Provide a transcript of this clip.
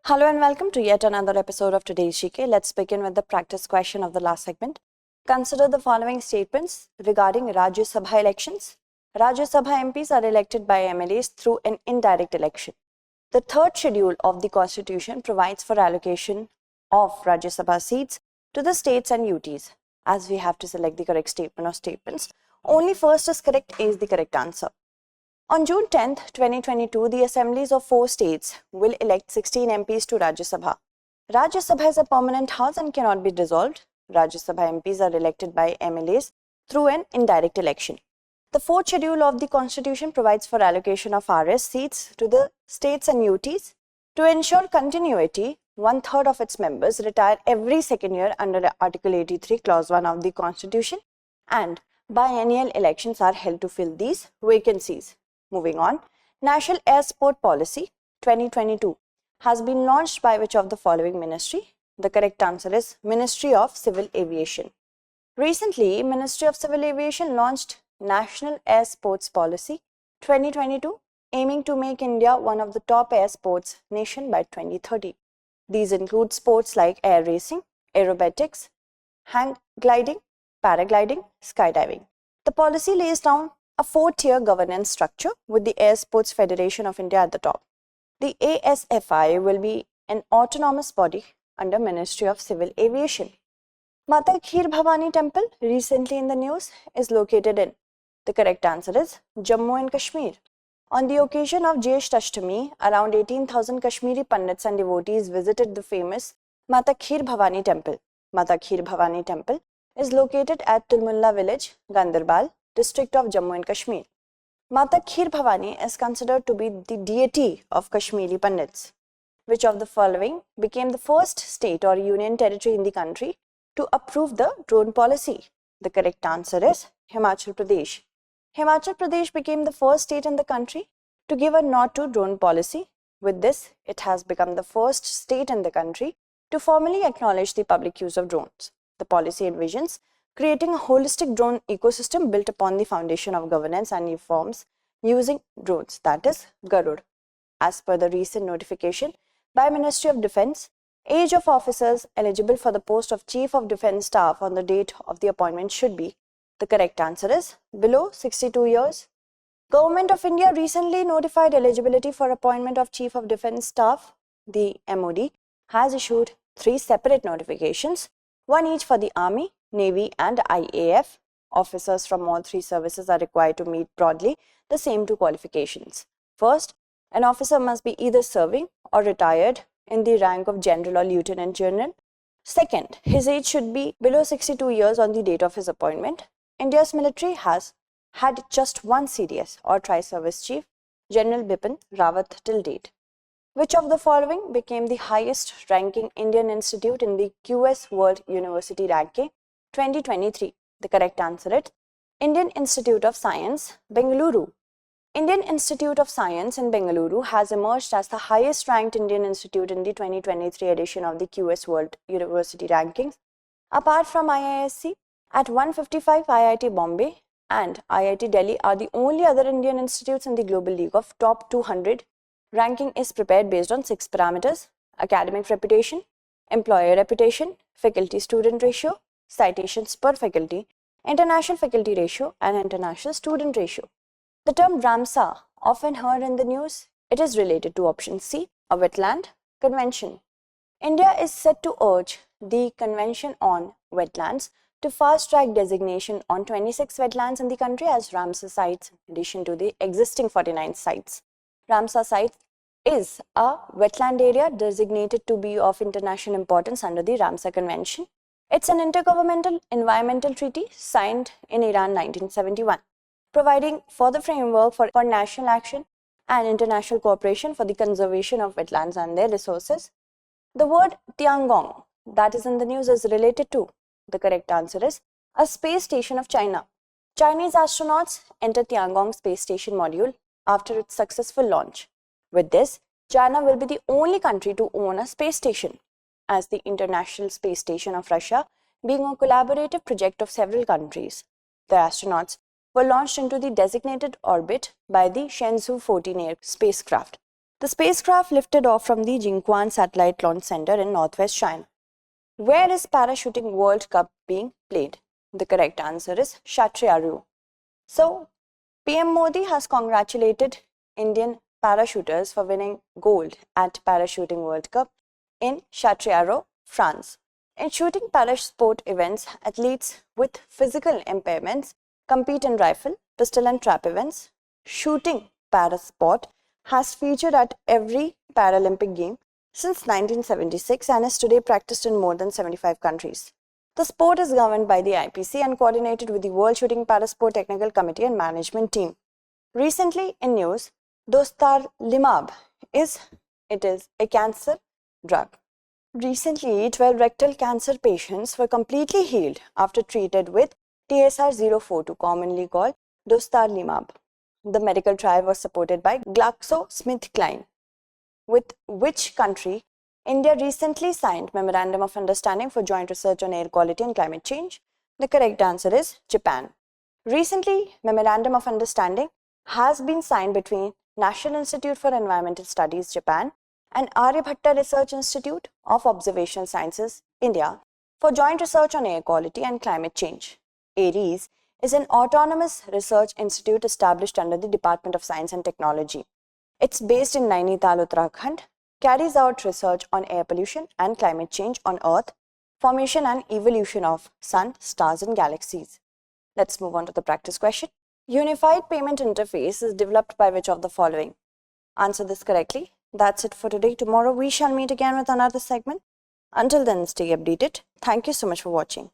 Hello and welcome to yet another episode of today's GK. Let's begin with the practice question of the last segment. Consider the following statements regarding Rajya Sabha elections. Rajya Sabha MPs are elected by MLAs through an indirect election. The third schedule of the Constitution provides for allocation of Rajya Sabha seats to the states and UTs. As we have to select the correct statement or statements, only first is correct is the correct answer. On June 10, 2022, the assemblies of 4 states will elect 16 MPs to Rajya Sabha. Rajya Sabha is a permanent house and cannot be dissolved. Rajya Sabha MPs are elected by MLAs through an indirect election. The fourth schedule of the Constitution provides for allocation of RS seats to the states and UTs. To ensure continuity, 1/3 of its members retire every second year under Article 83, Clause 1 of the Constitution, and biennial elections are held to fill these vacancies. Moving on, National Air Sport Policy 2022 has been launched by which of the following ministry? The correct answer is Ministry of Civil Aviation. Recently, Ministry of Civil Aviation launched National Air Sports Policy 2022, aiming to make India one of the top air sports nation by 2030. These include sports like air racing, aerobatics, hang gliding, paragliding, skydiving. The policy lays down a 4-tier governance structure with the Air Sports Federation of India at the top. The ASFI will be an autonomous body under Ministry of Civil Aviation. Mata Kheer Bhavani Temple, recently in the news, is located in. The correct answer is Jammu and Kashmir. On the occasion of Jyesht Ashtami, around 18,000 Kashmiri Pandits and devotees visited the famous Mata Kheer Bhavani Temple. Mata Kheer Bhavani Temple is located at Tulmulla village, Gandarbal, district of Jammu and Kashmir. Mata Kheer Bhavani is considered to be the deity of Kashmiri Pandits. Which of the following became the first state or union territory in the country to approve the drone policy? The correct answer is Himachal Pradesh. Himachal Pradesh became the first state in the country to give a nod to drone policy. With this, it has become the first state in the country to formally acknowledge the public use of drones. The policy envisions creating a holistic drone ecosystem built upon the foundation of governance and reforms using drones, that is Garud. As per the recent notification by Ministry of Defence, age of officers eligible for the post of Chief of Defence Staff on the date of the appointment should be. The correct answer is below 62 years. Government of India recently notified eligibility for appointment of Chief of Defence Staff. The MOD has issued 3 separate notifications, one each for the Army, Navy and IAF. Officers from all 3 services are required to meet broadly the same 2 qualifications. First, an officer must be either serving or retired in the rank of General or Lieutenant General. Second, his age should be below 62 years on the date of his appointment. India's military has had just one CDS or Tri-Service Chief, General Bipin Rawat till date. Which of the following became the highest ranking Indian institute in the QS World University Ranking 2023? The correct answer is Indian Institute of Science, Bengaluru. Indian Institute of Science in Bengaluru has emerged as the highest ranked Indian institute in the 2023 edition of the QS World University Rankings. Apart from IISc, at 155 IIT Bombay and IIT Delhi are the only other Indian institutes in the Global League of Top 200. Ranking is prepared based on 6 parameters: academic reputation, employer reputation, faculty-student ratio, citations per faculty, international faculty ratio and international student ratio. The term Ramsar, often heard in the news, it is related to option C, a wetland convention. India is set to urge the Convention on Wetlands to fast-track designation on 26 wetlands in the country as Ramsar sites in addition to the existing 49 sites. Ramsar site is a wetland area designated to be of international importance under the Ramsar Convention. It's an intergovernmental environmental treaty signed in Iran 1971, providing for the framework for national action and international cooperation for the conservation of wetlands and their resources. The word Tiangong that is in the news is related to. The correct answer is a space station of China. Chinese astronauts enter Tiangong space station module after its successful launch. With this, China will be the only country to own a space station, as the International Space Station of Russia being a collaborative project of several countries. The astronauts were launched into the designated orbit by the Shenzhou 14 spacecraft. The spacecraft lifted off from the Jinquan Satellite Launch Center in northwest China. Where is Parachuting World Cup being played? The correct answer is Kshatriya. So, PM Modi has congratulated Indian parachuters for winning gold at Parachuting World Cup in Châtellerault, France. In shooting parasport events, athletes with physical impairments compete in rifle, pistol and trap events. Shooting parasport has featured at every Paralympic game since 1976 and is today practiced in more than 75 countries. The sport is governed by the IPC and coordinated with the World Shooting Parasport Technical Committee and Management Team. Recently in news, Dostarlimab is a cancer drug. Recently, 12 rectal cancer patients were completely healed after treated with TSR-042, commonly called Dostarlimab. The medical trial was supported by GlaxoSmithKline. With which country India recently signed Memorandum of Understanding for Joint Research on Air Quality and Climate Change? The correct answer is Japan. Recently, Memorandum of Understanding has been signed between National Institute for Environmental Studies, Japan, and Aryabhatta Research Institute of Observational Sciences, India, for joint research on air quality and climate change. ARIES is an autonomous research institute established under the Department of Science and Technology. It's based in Nainital, Uttarakhand, carries out research on air pollution and climate change on Earth, formation and evolution of sun, stars and galaxies. Let's move on to the practice question. Unified payment interface is developed by which of the following? Answer this correctly. That's it for today. Tomorrow we shall meet again with another segment. Until then, stay updated. Thank you so much for watching.